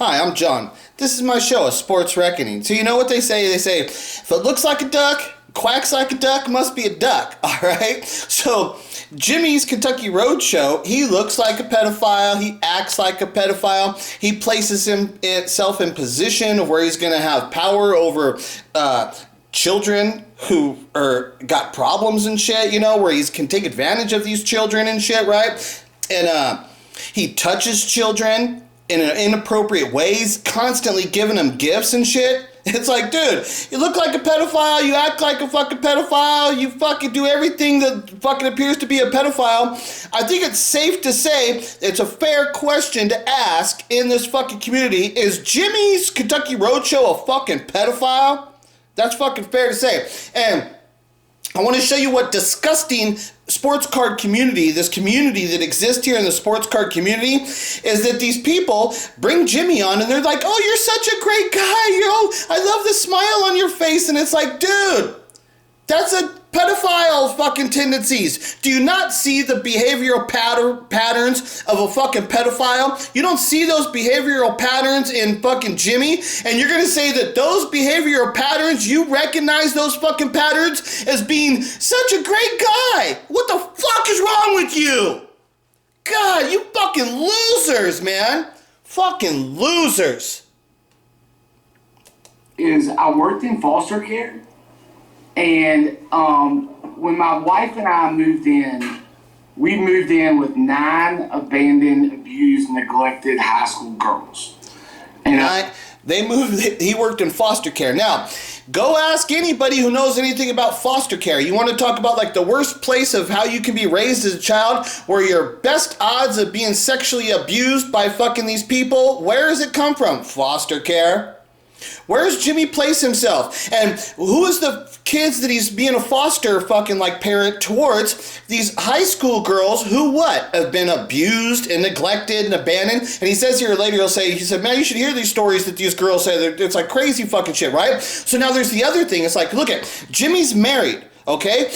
Hi, I'm John. This is my show, A Sports Reckoning. So you know what they say? They say, if it looks like a duck, quacks like a duck, must be a duck, alright? So, Jimmy's Kentucky Roadshow, he looks like a pedophile, he acts like a pedophile, he places himself in position of where he's going to have power over children who got problems and shit, you know, where he can take advantage of these children and shit, right? And he touches children in inappropriate ways, constantly giving them gifts and shit. It's like, dude, you look like a pedophile, you act like a fucking pedophile, you fucking do everything that fucking appears to be a pedophile. I think it's safe to say it's a fair question to ask in this fucking community. Is Jimmy's Kentucky Roadshow a fucking pedophile? That's fucking fair to say. And I want to show you what disgusting sports card community, this community that exists here in the sports card community, is that these people bring Jimmy on and they're like, oh, you're such a great guy, I love the smile on your face. And it's like, dude, that's a pedophile fucking tendencies. Do you not see the behavioral patterns of a fucking pedophile? You don't see those behavioral patterns in fucking Jimmy? And you're gonna say that those behavioral patterns, you recognize those fucking patterns as being such a great guy? What the fuck is wrong with you? God, you fucking losers, man. Fucking losers. I worked in foster care. And when my wife and I moved in, we moved in with 9 abandoned, abused, neglected high school girls. And he worked in foster care. Now, go ask anybody who knows anything about foster care. You want to talk about like the worst place of how you can be raised as a child, where your best odds of being sexually abused by fucking these people, where does it come from? Foster care. Where's Jimmy place himself? And who is the kids that he's being a foster fucking like parent towards? These high school girls who what? Have been abused and neglected and abandoned. And he says here later, he said, man, you should hear these stories that these girls say. It's like crazy fucking shit, right? So now there's the other thing. It's like, look at, Jimmy's married, okay?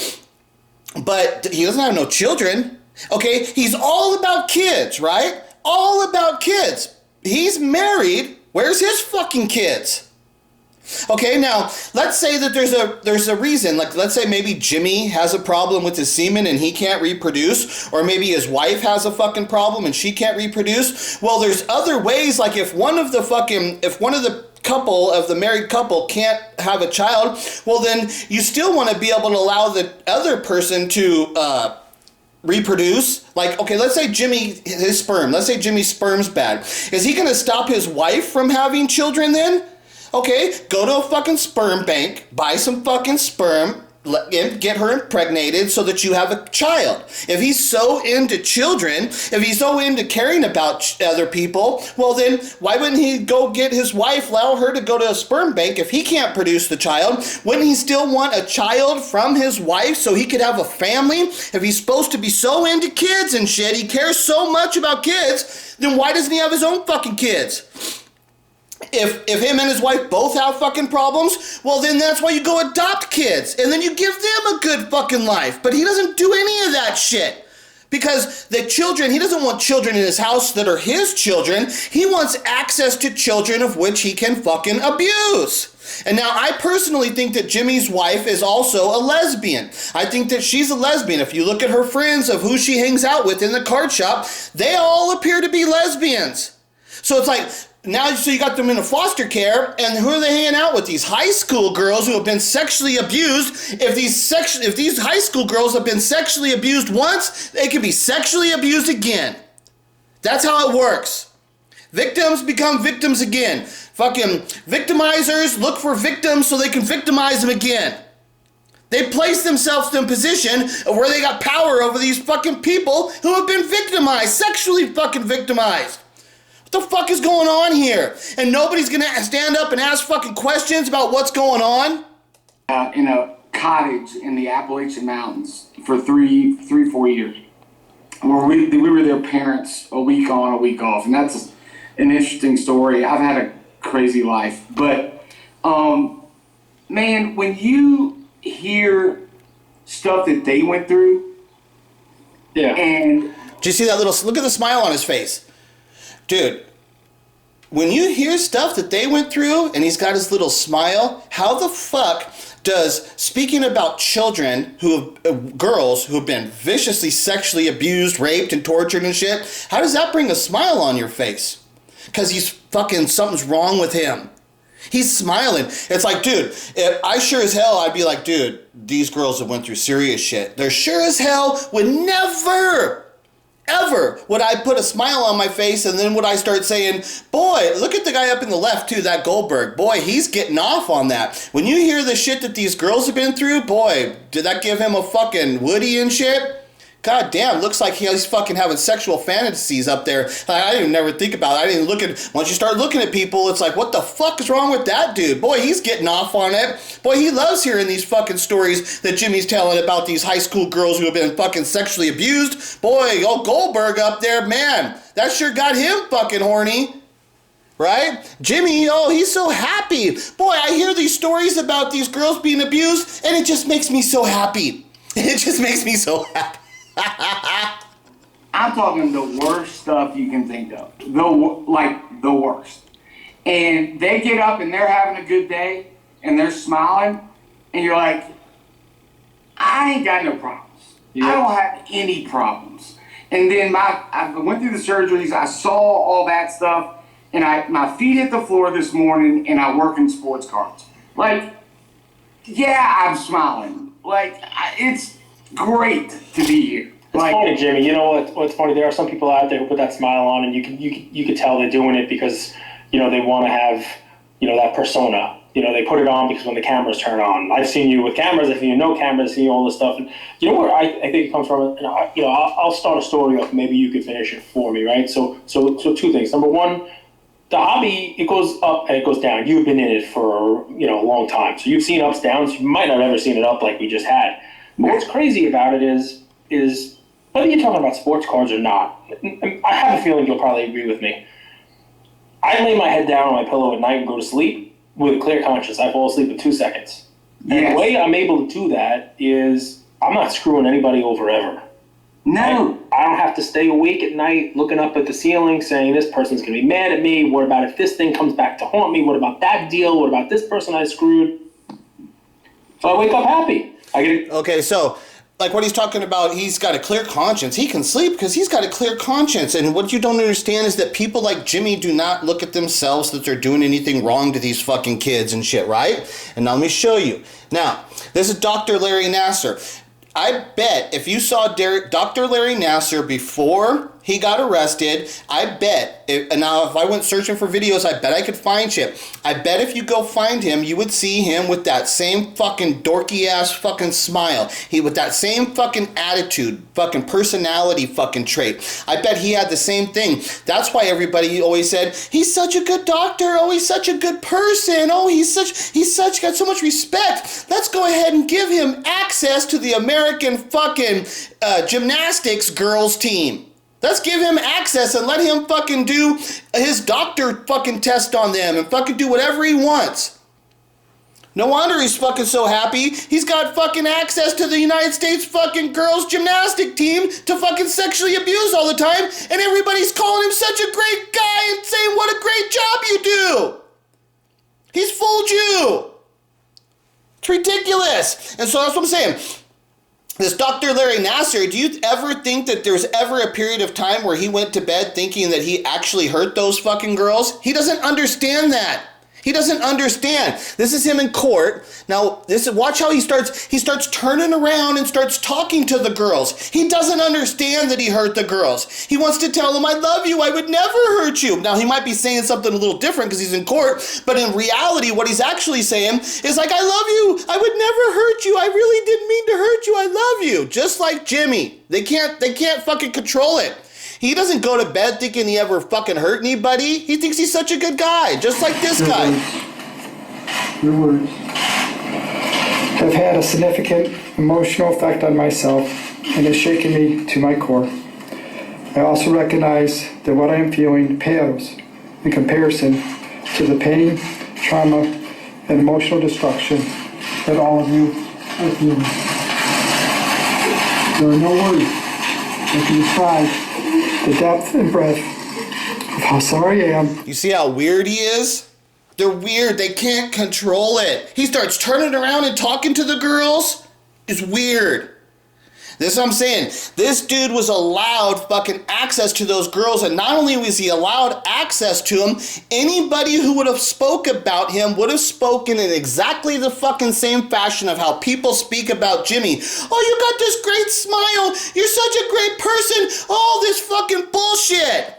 But he doesn't have no children, okay? He's all about kids, right? All about kids. He's married. Where's his fucking kids? Okay, now, let's say that there's a reason. Like, let's say maybe Jimmy has a problem with his semen and he can't reproduce, or maybe his wife has a fucking problem and she can't reproduce. Well, there's other ways, like if one of the married couple can't have a child, well then you still want to be able to allow the other person to reproduce. Like, okay, let's say Jimmy's sperm's bad. Is he going to stop his wife from having children then? Okay, go to a fucking sperm bank, buy some fucking sperm, get her impregnated so that you have a child. If he's so into children, if he's so into caring about other people, well then, why wouldn't he go get his wife, allow her to go to a sperm bank if he can't produce the child? Wouldn't he still want a child from his wife so he could have a family? If he's supposed to be so into kids and shit, he cares so much about kids, then why doesn't he have his own fucking kids? If him and his wife both have fucking problems, well then that's why you go adopt kids and then you give them a good fucking life. But he doesn't do any of that shit. Because the children, he doesn't want children in his house that are his children. He wants access to children of which he can fucking abuse. And now I personally think that Jimmy's wife is also a lesbian. I think that she's a lesbian. If you look at her friends of who she hangs out with in the card shop, they all appear to be lesbians. So it's like, now, so you got them in a foster care, and who are they hanging out with? These high school girls who have been sexually abused. If these high school girls have been sexually abused once, they can be sexually abused again. That's how it works. Victims become victims again. Fucking victimizers look for victims so they can victimize them again. They place themselves in a position where they got power over these fucking people who have been victimized, sexually fucking victimized. What the fuck is going on here? And nobody's gonna stand up and ask fucking questions about what's going on? In a cottage in the Appalachian Mountains for 4 years, where we were their parents a week on, a week off, and that's an interesting story. I've had a crazy life, but man, when you hear stuff that they went through, and did you see that look at the smile on his face? Dude, when you hear stuff that they went through and he's got his little smile, how the fuck does, speaking about children girls who have been viciously sexually abused, raped, and tortured and shit, how does that bring a smile on your face? Because he's fucking, something's wrong with him. He's smiling. It's like, dude, if I sure as hell, I'd be like, dude, these girls have went through serious shit. They're sure as hell would never, ever would I put a smile on my face, and then would I start saying, boy, look at the guy up in the left too, that Goldberg. Boy, he's getting off on that. When you hear the shit that these girls have been through, boy, did that give him a fucking Woody and shit? God damn, looks like he's fucking having sexual fantasies up there. I didn't never think about it. I didn't look at, once you start looking at people, it's like, what the fuck is wrong with that dude? Boy, he's getting off on it. Boy, he loves hearing these fucking stories that Jimmy's telling about these high school girls who have been fucking sexually abused. Boy, old Goldberg up there, man, that sure got him fucking horny. Right? Jimmy, oh, he's so happy. Boy, I hear these stories about these girls being abused, and it just makes me so happy. It just makes me so happy. I'm talking the worst stuff you can think of. The worst. And they get up and they're having a good day and they're smiling and you're like, I ain't got no problems. Yeah. I don't have any problems. And then I went through the surgeries, I saw all that stuff, and my feet hit the floor this morning and I work in sports cards. Like, yeah, I'm smiling. Like, it's great to be here. It's funny, Jimmy. You know what's funny? There are some people out there who put that smile on, and you can tell they're doing it because they want to have that persona. They put it on because when the cameras turn on. I've seen you with cameras. I've seen you no cameras. I've seen you all this stuff. And you know where I think it comes from. And I'll start a story off. Maybe you could finish it for me, right? So two things. Number one, the hobby, it goes up and it goes down. You've been in it for a long time, so you've seen ups, downs. You might not have ever seen it up like we just had. But what's crazy about it is whether you're talking about sports cards or not, I have a feeling you'll probably agree with me. I lay my head down on my pillow at night and go to sleep with a clear conscience. I fall asleep in 2 seconds. Yes. And the way I'm able to do that is I'm not screwing anybody over ever. No. I don't have to stay awake at night looking up at the ceiling saying this person's going to be mad at me. What about if this thing comes back to haunt me? What about that deal? What about this person I screwed? So I wake up happy. Okay, so like what he's talking about, he's got a clear conscience. He can sleep because he's got a clear conscience. And what you don't understand is that people like Jimmy do not look at themselves that they're doing anything wrong to these fucking kids and shit, right? And now let me show you. Now, this is Dr. Larry Nasser. I bet if you saw Dr. Larry Nasser before he got arrested, I bet, now if I went searching for videos, I bet I could find shit. I bet if you go find him, you would see him with that same fucking dorky ass fucking smile. With that same fucking attitude, fucking personality fucking trait. I bet he had the same thing. That's why everybody always said, he's such a good doctor, oh, he's such a good person, oh, he's got so much respect. Let's go ahead and give him access to the American fucking gymnastics girls team. Let's give him access and let him fucking do his doctor fucking test on them and fucking do whatever he wants. No wonder he's fucking so happy. He's got fucking access to the United States fucking girls gymnastic team to fucking sexually abuse all the time, and everybody's calling him such a great guy and saying what a great job you do. He's fooled you. It's ridiculous. And so that's what I'm saying. This Dr. Larry Nasser, do you ever think that there's ever a period of time where he went to bed thinking that he actually hurt those fucking girls? He doesn't understand that. He doesn't understand. This is him in court. Now, watch how he starts turning around and starts talking to the girls. He doesn't understand that he hurt the girls. He wants to tell them, I love you, I would never hurt you. Now, he might be saying something a little different because he's in court, but in reality, what he's actually saying is like, I love you, I would never hurt you, I really didn't mean to hurt you, I love you. Just like Jimmy. They can't fucking control it. He doesn't go to bed thinking he ever fucking hurt anybody. He thinks he's such a good guy, just like this guy. Your words have had a significant emotional effect on myself and has shaken me to my core. I also recognize that what I am feeling pales in comparison to the pain, trauma, and emotional destruction that all of you are feeling. There are no words that can describe the depth and breadth of how sorry I am. You see how weird he is? They're weird. They can't control it. He starts turning around and talking to the girls. It's weird. This is what I'm saying. This dude was allowed fucking access to those girls, and not only was he allowed access to them, anybody who would have spoke about him would have spoken in exactly the fucking same fashion of how people speak about Jimmy. Oh, you got this great smile. You're such a great person. All this fucking bullshit.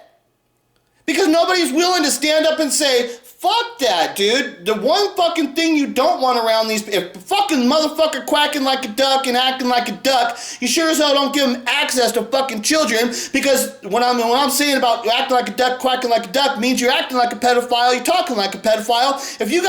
Because nobody's willing to stand up and say, fuck that, dude. The one fucking thing you don't want around these, if fucking motherfucker quacking like a duck and acting like a duck, you sure as hell don't give them access to fucking children, because when I'm saying about acting like a duck, quacking like a duck, means you're acting like a pedophile, you're talking like a pedophile. If you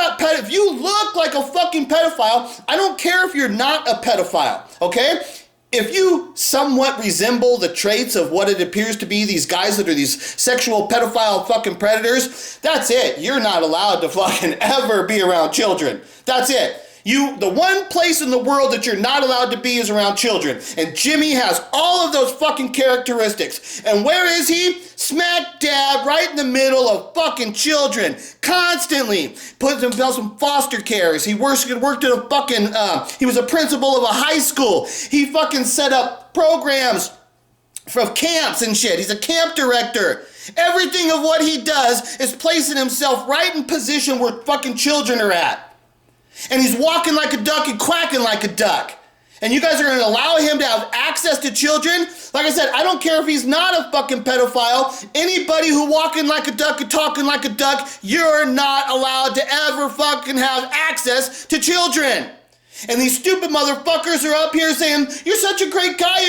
look like a fucking pedophile, I don't care if you're not a pedophile, okay? If you somewhat resemble the traits of what it appears to be these guys that are these sexual pedophile fucking predators, that's it. You're not allowed to fucking ever be around children. That's it. The one place in the world that you're not allowed to be is around children. And Jimmy has all of those fucking characteristics. And where is he? Smack dab right in the middle of fucking children. Constantly. Puts himself in foster cares. He worked at a fucking, he was a principal of a high school. He fucking set up programs for camps and shit. He's a camp director. Everything of what he does is placing himself right in position where fucking children are at. And he's walking like a duck and quacking like a duck. And you guys are going to allow him to have access to children? Like I said, I don't care if he's not a fucking pedophile. Anybody who walking like a duck and talking like a duck, you're not allowed to ever fucking have access to children. And these stupid motherfuckers are up here saying, you're such a great guy,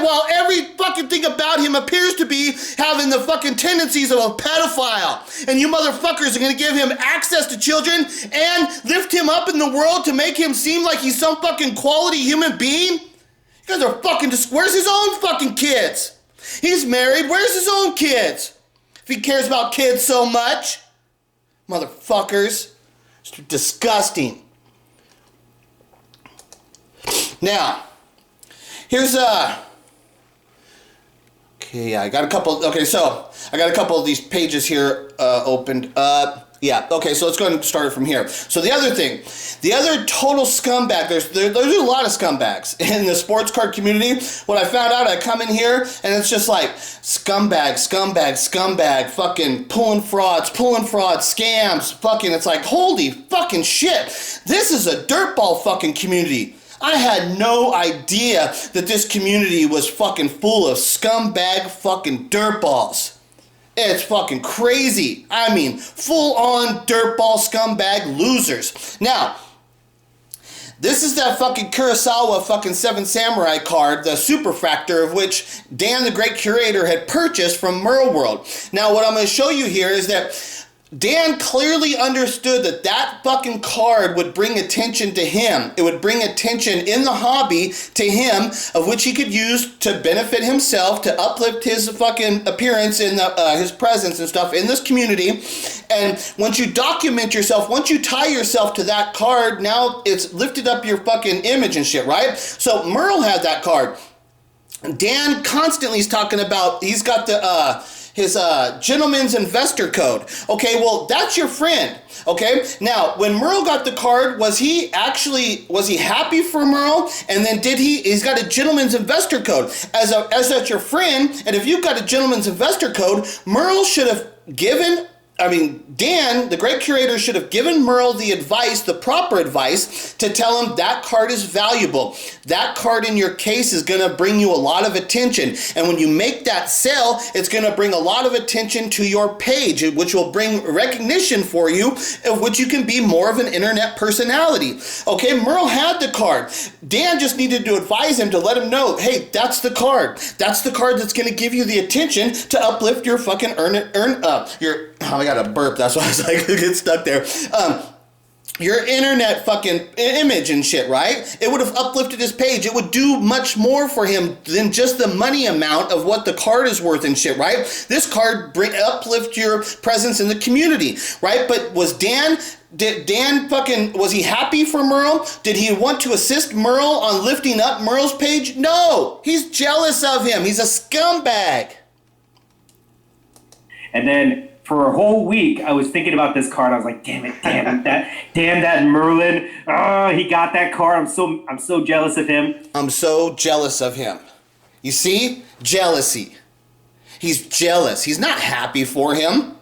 while every fucking thing about him appears to be having the fucking tendencies of a pedophile. And you motherfuckers are gonna give him access to children and lift him up in the world to make him seem like he's some fucking quality human being? You guys are fucking where's his own fucking kids? He's married, where's his own kids? If he cares about kids so much. Motherfuckers. It's disgusting. Now, here's okay, I got a couple of these pages here opened up. Yeah, okay, so let's go ahead and start it from here. So the other total scumbag, there's a lot of scumbags in the sports card community. What I found out, I come in here and it's just like scumbag, fucking pulling frauds, scams, fucking, it's like, holy fucking shit. This is a dirtball fucking community. I had no idea that this community was fucking full of scumbag fucking dirtballs. It's fucking crazy. I mean, full-on dirtball scumbag losers. Now, this is that fucking Kurosawa fucking Seven Samurai card, the Superfractor, of which Dan the Great Curator had purchased from Merle World. Now, what I'm going to show you here is that Dan clearly understood that fucking card would bring attention to him. It would bring attention in the hobby to him, of which he could use to benefit himself, to uplift his fucking appearance in his presence and stuff in this community. And once you document yourself, once you tie yourself to that card, now it's lifted up your fucking image and shit, right? So Merle had that card. Dan constantly is talking about, he's got his gentleman's investor code. Okay, well, that's your friend. Okay, now, when Merle got the card, was he happy for Merle? And then he's got a gentleman's investor code. As that's your friend, and if you've got a gentleman's investor code, Merle should have Dan, the Great Curator, should have given Merle the proper advice to tell him that card is valuable. That card in your case is going to bring you a lot of attention. And when you make that sale, it's going to bring a lot of attention to your page, which will bring recognition for you, of which you can be more of an internet personality. Okay, Merle had the card. Dan just needed to advise him to let him know, hey, that's the card. That's the card that's going to give you the attention to uplift your fucking I got a burp, that's why I was like, get stuck there. Your internet fucking image and shit, right? It would have uplifted his page. It would do much more for him than just the money amount of what the card is worth and shit, right? This card uplift your presence in the community, right? But was he happy for Merle? Did he want to assist Merle on lifting up Merle's page? No, he's jealous of him. He's a scumbag. And then for a whole week, I was thinking about this card. I was like, damn that Merlin. Oh, he got that card. I'm so jealous of him. I'm so jealous of him. You see? Jealousy. He's jealous. He's not happy for him.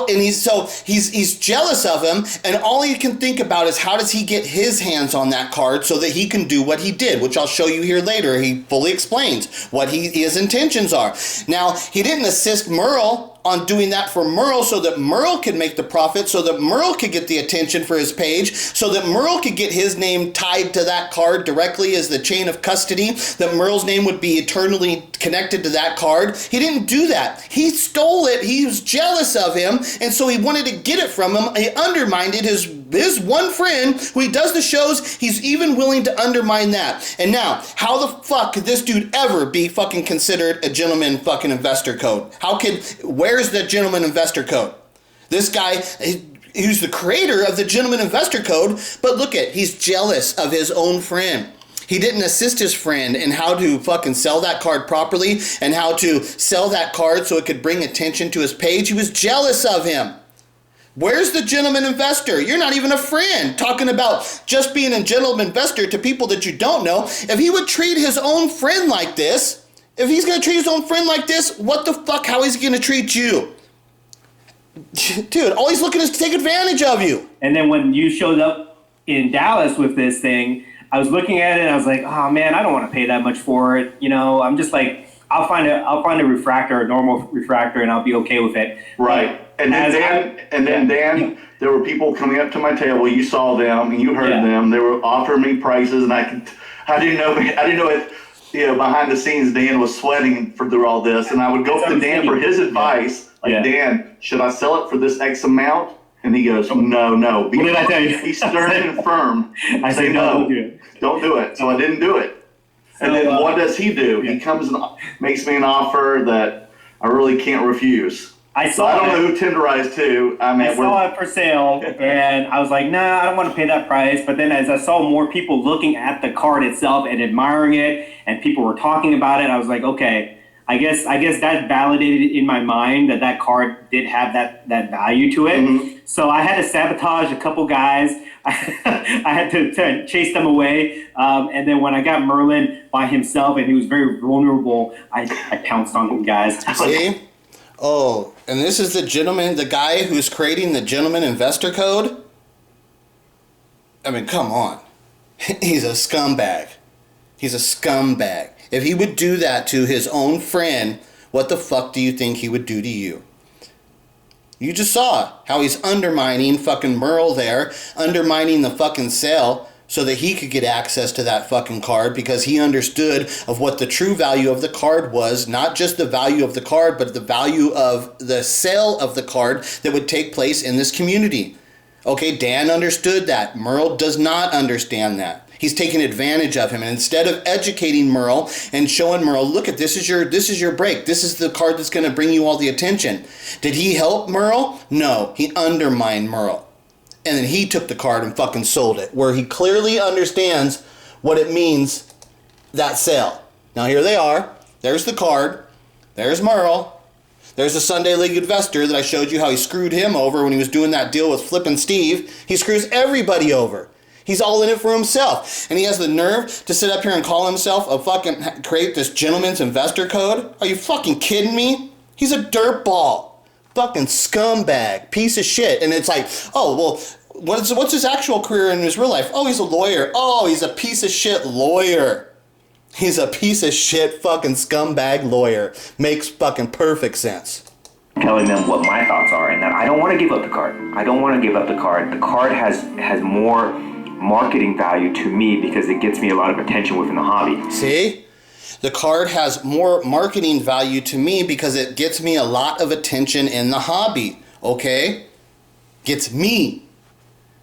He's jealous of him, and all he can think about is how does he get his hands on that card so that he can do what he did, which I'll show you here later. He fully explains what his intentions are. Now, he didn't assist Merle on doing that for Merle so that Merle could make the profit, so that Merle could get the attention for his page, so that Merle could get his name tied to that card directly as the chain of custody, that Merle's name would be eternally connected to that card. He didn't do that. He stole it. He was jealous of him, and so he wanted to get it from him. He undermined his one friend who he does the shows. He's even willing to undermine that. And now, how the fuck could this dude ever be fucking considered a gentleman fucking investor code? Where's the gentleman investor code? This guy, he's the creator of the gentleman investor code, but look he's jealous of his own friend. He didn't assist his friend in how to fucking sell that card properly and how to sell that card so it could bring attention to his page. He was jealous of him. Where's the gentleman investor? You're not even a friend. Talking about just being a gentleman investor to people that you don't know. If he would treat his own friend like this, if he's going to treat his own friend like this, what the fuck, how is he going to treat you? Dude, all he's looking is to take advantage of you. And then when you showed up in Dallas with this thing, I was looking at it and I was like, oh man, I don't want to pay that much for it. You know, I'm just like, I'll find a refractor, a normal refractor, and I'll be okay with it. Right. And then Dan, there were people coming up to my table. You saw them and you heard them. They were offering me prices, and I didn't know it. You know, behind the scenes, Dan was sweating through all this, and I would go to Dan for his advice. Dan, should I sell it for this X amount? And he goes, no. What did I tell you? He's stern and firm. I say no. Don't do it. So I didn't do it. And then what does he do? He comes and makes me an offer that I really can't refuse. I don't know who tenderized to. I saw it for sale, and I was like, nah, I don't want to pay that price. But then as I saw more people looking at the card itself and admiring it, and people were talking about it, I was like, okay, I guess that validated in my mind that card did have that value to it. Mm-hmm. So I had to sabotage a couple guys. I had to chase them away. And then when I got Merlin by himself and he was very vulnerable, I pounced on him, guys. See? Oh, and this is the guy who's creating the gentleman investor code? I mean, come on. He's a scumbag. He's a scumbag. If he would do that to his own friend, what the fuck do you think he would do to you? You just saw how he's undermining fucking Merle there, undermining the fucking sale so that he could get access to that fucking card because he understood of what the true value of the card was, not just the value of the card, but the value of the sale of the card that would take place in this community. Okay, Dan understood that. Merle does not understand that. He's taking advantage of him, and instead of educating Merle and showing Merle, look at this is your break. This is the card that's going to bring you all the attention. Did he help Merle? No, he undermined Merle. And then he took the card and fucking sold it, where he clearly understands what it means, that sale. Now here they are. There's the card. There's Merle. There's the Sunday League investor that I showed you how he screwed him over when he was doing that deal with Flippin' Steve. He screws everybody over. He's all in it for himself. And he has the nerve to sit up here and call himself create this gentleman's investor code? Are you fucking kidding me? He's a dirtball. Fucking scumbag. Piece of shit. And it's like, oh, well, what's his actual career in his real life? Oh, he's a lawyer. Oh, he's a piece of shit lawyer. He's a piece of shit fucking scumbag lawyer. Makes fucking perfect sense. Telling them what my thoughts are and that I don't want to give up the card. I don't want to give up the card. The card has more marketing value to me because it gets me a lot of attention within the hobby. See? The card has more marketing value to me because it gets me a lot of attention in the hobby. Okay? Gets me.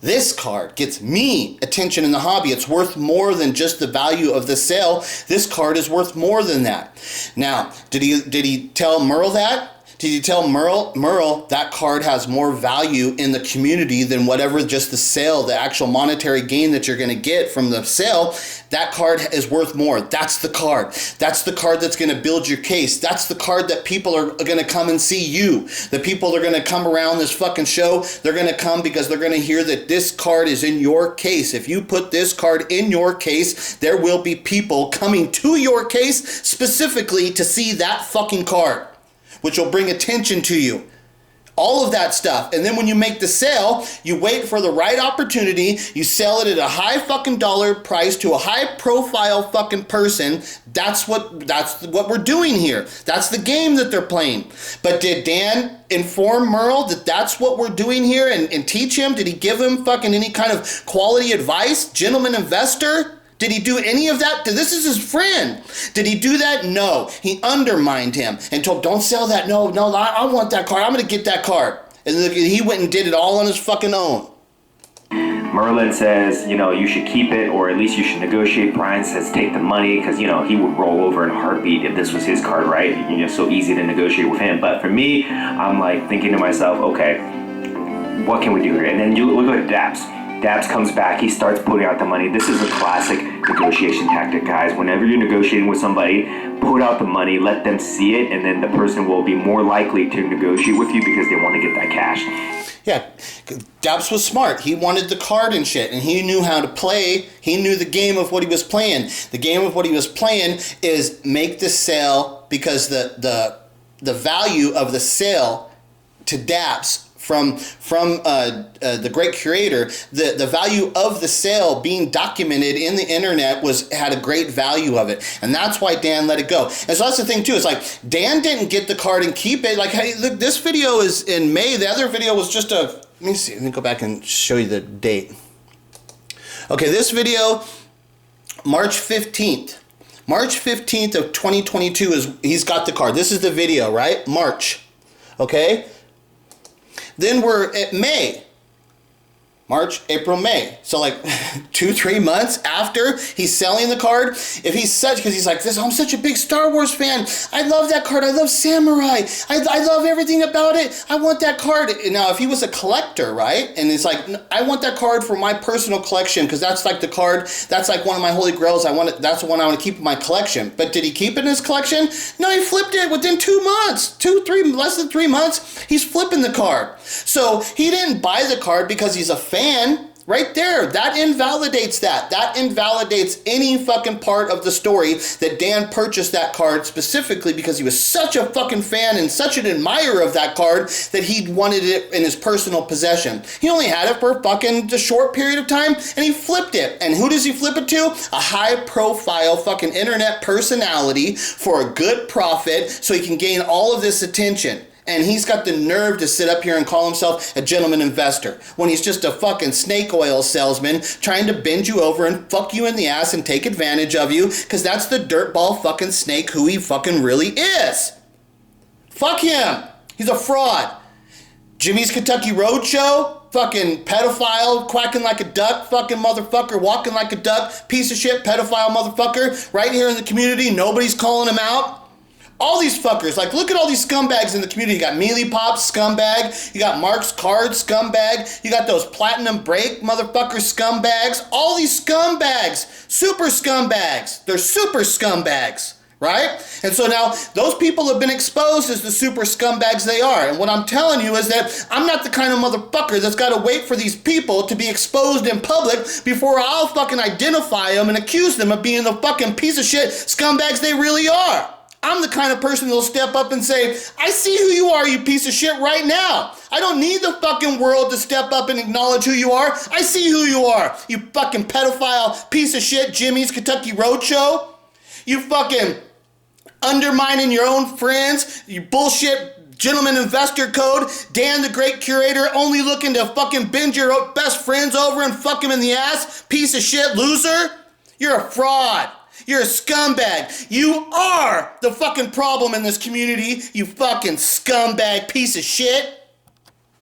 This card gets me attention in the hobby. It's worth more than just the value of the sale. This card is worth more than that. Now, did he tell Merle that? Did you tell Merle that card has more value in the community than whatever just the sale, the actual monetary gain that you're going to get from the sale? That card is worth more. That's the card. That's the card that's going to build your case. That's the card that people are going to come and see you. The people that are going to come around this fucking show, they're going to come because they're going to hear that this card is in your case. If you put this card in your case, there will be people coming to your case specifically to see that fucking card, which will bring attention to you. All of that stuff. And then when you make the sale, you wait for the right opportunity, you sell it at a high fucking dollar price to a high profile fucking person. That's what we're doing here. That's the game that they're playing. But did Dan inform Merle that that's what we're doing here and teach him? Did he give him fucking any kind of quality advice? Gentleman investor? Did he do any of that? This is his friend. Did he do that? No. He undermined him and told, don't sell that. No, I want that card. I'm going to get that card. And he went and did it all on his fucking own. Merlin says, you should keep it, or at least you should negotiate. Brian says, take the money, because, he would roll over in a heartbeat if this was his card, right? So easy to negotiate with him. But for me, I'm like thinking to myself, okay, what can we do here? And then we go to Daps. Dabbs comes back, he starts putting out the money. This is a classic negotiation tactic, guys. Whenever you're negotiating with somebody, put out the money, let them see it, and then the person will be more likely to negotiate with you because they want to get that cash. Yeah, Dabbs was smart. He wanted the card and shit, and he knew how to play. He knew the game of what he was playing. The game of what he was playing is make the sale, because the value of the sale to Dabbs from the great Curator, the value of the sale being documented in the internet had a great value of it, and that's why Dan let it go. And so that's the thing too. It's like Dan didn't get the card and keep it. Like, hey, look, this video is in May. The other video was just let me see. Let me go back and show you the date. Okay, this video, March 15th. March 15th of 2022 he's got the card. This is the video, right? March. Okay. Then we're at May. March, April, May. So like 2-3 months after he's selling the card, if he's because he's like, I'm such a big Star Wars fan. I love that card. I love Samurai. I love everything about it. I want that card. Now, if he was a collector, right? And it's like, I want that card for my personal collection because that's like the card, that's like one of my holy grails. That's the one I want to keep in my collection. But did he keep it in his collection? No, he flipped it within 2 months. Less than 3 months, he's flipping the card. So he didn't buy the card because he's a fan. Right there, that invalidates that. That invalidates any fucking part of the story that Dan purchased that card specifically because he was such a fucking fan and such an admirer of that card that he wanted it in his personal possession. He only had it for fucking a short period of time and he flipped it. And who does he flip it to? A high profile fucking internet personality for a good profit so he can gain all of this attention. And he's got the nerve to sit up here and call himself a gentleman investor when he's just a fucking snake oil salesman trying to bend you over and fuck you in the ass and take advantage of you because that's the dirtball fucking snake who he fucking really is. Fuck him. He's a fraud. Jimmy's Kentucky Roadshow, fucking pedophile, quacking like a duck, fucking motherfucker, walking like a duck, piece of shit, pedophile motherfucker, right here in the community. Nobody's calling him out. All these fuckers, like look at all these scumbags in the community. You got Mealy Pop, scumbag. You got Mark's Card, scumbag. You got those Platinum Break motherfucker scumbags. All these scumbags, super scumbags. They're super scumbags, right? And so now those people have been exposed as the super scumbags they are. And what I'm telling you is that I'm not the kind of motherfucker that's got to wait for these people to be exposed in public before I'll fucking identify them and accuse them of being the fucking piece of shit scumbags they really are. I'm the kind of person that'll step up and say, I see who you are, you piece of shit, right now. I don't need the fucking world to step up and acknowledge who you are. I see who you are, you fucking pedophile piece of shit, Jimmy's Kentucky Roadshow. You fucking undermining your own friends, you bullshit gentleman investor code, Dan the Great Curator, only looking to fucking bend your best friends over and fuck him in the ass, piece of shit loser. You're a fraud. You're a scumbag. You are the fucking problem in this community, you fucking scumbag piece of shit.